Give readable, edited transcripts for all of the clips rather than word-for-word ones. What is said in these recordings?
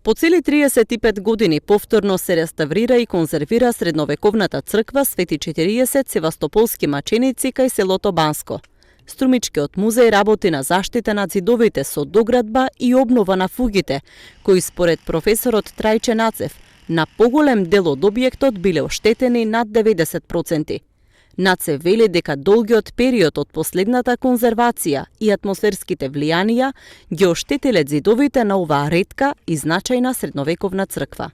По цели 35 години повторно се реставрира и конзервира средновековната црква Свети 40 севастополски маченици кај селото Банско. Струмичкиот музеј работи на заштита на зидовите со доградба и обнова на фугите, кои според професорот Трајче Нацев, на поголем дел од објектот биле оштетени над 90%. Нацев вели дека долгиот период од последната конзервација и атмосферските влијанија ги оштетиле зидовите на оваа ретка и значајна средновековна црква.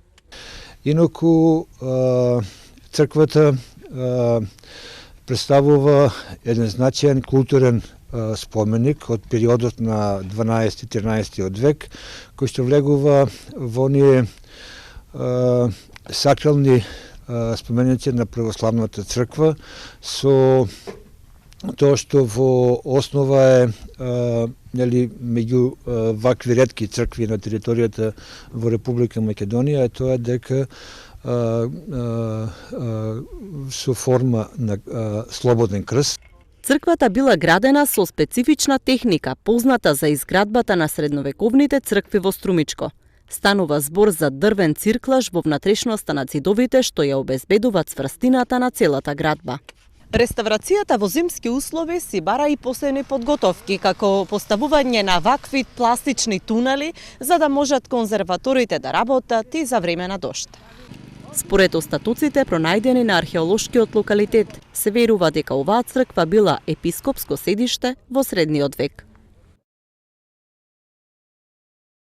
Инаку црквата представува еден значаен културен споменик од периодот на 12-13 век, кој што влегува во оние сакрални споменици на православната црква со тоа што во основа е меѓу вакви ретки цркви на територијата во Република Македонија, е тоа дека со форма на слободен крст. Црквата била градена со специфична техника, позната за изградбата на средновековните цркви во Струмичко. Станува збор за дрвен цирклаж во внатрешноста на зидовите што ја обезбедува цврстината на целата градба. Реставрацијата во зимски услови си бара и посебни подготовки, како поставување на вакви пластични тунели, за да можат конзерваторите да работат и за време на дожд. Според остатоците пронајдени на археолошкиот локалитет, се верува дека оваа црква била епископско седиште во средниот век.